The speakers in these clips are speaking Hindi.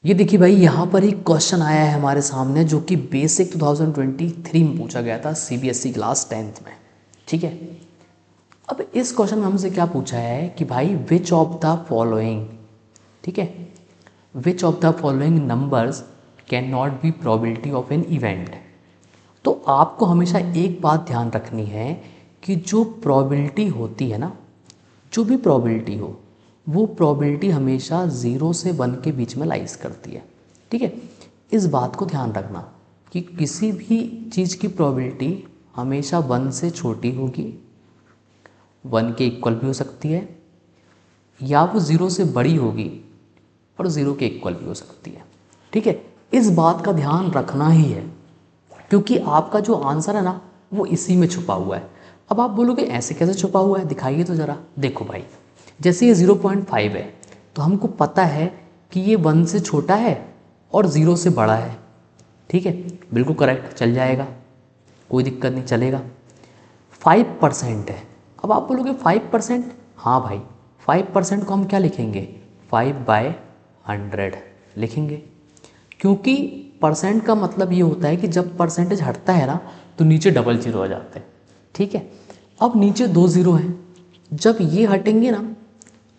ये देखिए भाई, यहाँ पर एक क्वेश्चन आया है हमारे सामने जो कि बेसिक 2023 में पूछा गया था सीबीएसई क्लास 10th में। ठीक है, अब इस क्वेश्चन में हमसे क्या पूछा है कि भाई विच ऑफ द फॉलोइंग, ठीक है, which of the following numbers can not be probability of an event. तो आपको हमेशा एक बात ध्यान रखनी है कि जो प्रोबेबिलिटी होती है ना, जो भी प्रोबेबिलिटी हो, वो प्रोबेबिलिटी हमेशा 0 से 1 के बीच में लाइज करती है। ठीक है, इस बात को ध्यान रखना कि किसी भी चीज़ की प्रोबेबिलिटी हमेशा 1 से छोटी होगी, 1 के इक्वल भी हो सकती है, या वो 0 से बड़ी होगी और 0 के इक्वल भी हो सकती है। ठीक है, इस बात का ध्यान रखना ही है क्योंकि आपका जो आंसर है ना वो इसी में छुपा हुआ है। अब आप बोलोगे ऐसे कैसे छुपा हुआ है, दिखाइए तो ज़रा। देखो भाई, जैसे ये 0.5 है तो हमको पता है कि ये 1 से छोटा है और 0 से बड़ा है। ठीक है, बिल्कुल करेक्ट, चल जाएगा, कोई दिक्कत नहीं, चलेगा। 5% है। अब आप बोलोगे 5%, हाँ भाई 5% को हम क्या लिखेंगे, 5/100 लिखेंगे, क्योंकि परसेंट का मतलब ये होता है कि जब परसेंटेज हटता है ना तो नीचे डबल जीरो आ जाते हैं। ठीक है, अब नीचे 2 ज़ीरो हैं, जब ये हटेंगे ना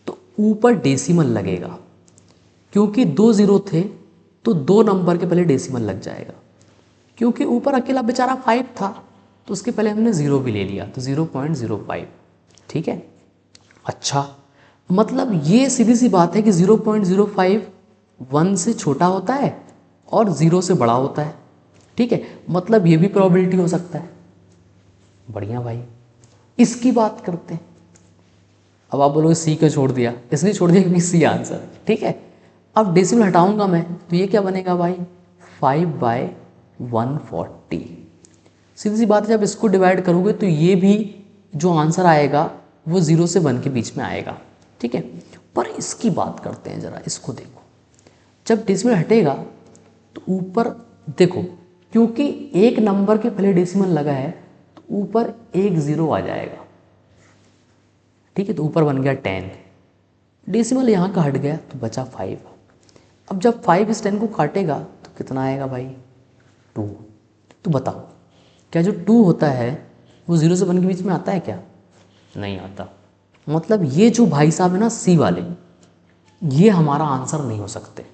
तो ऊपर डेसिमल लगेगा, क्योंकि 2 ज़ीरो थे तो 2 नंबर के पहले डेसिमल लग जाएगा। क्योंकि ऊपर अकेला बेचारा 5 था तो उसके पहले हमने 0 भी ले लिया तो 0.05। ठीक है, अच्छा, मतलब ये सीधी सी बात है कि 0.05 1 से छोटा होता है और 0 से बड़ा होता है। ठीक है, मतलब ये भी प्रोबेबिलिटी हो सकता है। बढ़िया भाई, इसकी बात करते हैं। अब आप बोलोगे सी क्यों छोड़ दिया, इसलिए छोड़ दिया क्योंकि सी आंसर है। ठीक है, अब डेसिमल हटाऊंगा मैं तो ये क्या बनेगा भाई, 5/140। सीधी सी बात है, जब इसको डिवाइड करोगे तो ये भी जो आंसर आएगा वो 0 से 1 के बीच में आएगा। ठीक है, पर इसकी बात करते हैं ज़रा, इसको देखो। जब डेसिमल हटेगा तो ऊपर देखो, क्योंकि एक नंबर के पहले डेसिमल लगा है तो ऊपर 1 0 आ जाएगा। ठीक है, तो ऊपर बन गया 10, डेसिमल यहाँ का हट गया तो बचा 5। अब जब 5 इस 10 को काटेगा तो कितना आएगा भाई, 2। तो बताओ, क्या जो 2 होता है वो 0 से 1 के बीच में आता है क्या, नहीं आता। मतलब ये जो भाई साहब है ना सी वाले, ये हमारा आंसर नहीं हो सकते।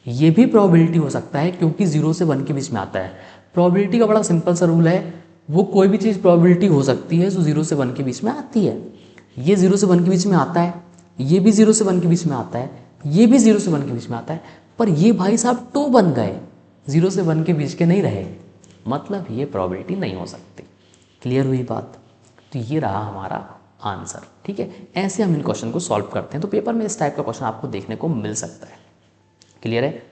ये भी प्रोबेबिलिटी हो सकता है क्योंकि 0 से 1 के बीच में आता है। प्रोबेबिलिटी का बड़ा सिंपल सा रूल है, वो कोई भी चीज़ प्रोबेबिलिटी हो सकती है जो 0 से 1 के बीच में आती है। ये 0 से 1 के बीच में आता है, ये भी 0 से 1 के बीच में आता है, ये भी 0 से 1 के बीच में आता है, पर ये भाई साहब 2 बन गए, 0 से 1 के बीच के नहीं रहे, मतलब ये प्रोबेबिलिटी नहीं हो सकती। क्लियर हुई बात। तो ये रहा हमारा आंसर। ठीक है, ऐसे हम इन क्वेश्चन को सॉल्व करते हैं। तो पेपर में इस टाइप का क्वेश्चन आपको देखने को मिल सकता है। क्लियर है,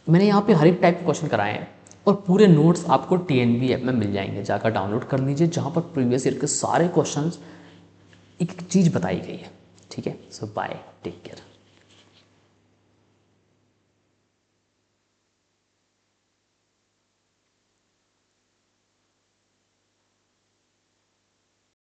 मैंने यहाँ पे हर एक टाइप के क्वेश्चन कराए हैं और पूरे नोट्स आपको TNB ऐप में मिल जाएंगे, जाकर डाउनलोड कर लीजिए, जहाँ पर प्रीवियस ईयर के सारे क्वेश्चंस एक चीज़ बताई गई है। ठीक है, सो बाय, टेक केयर।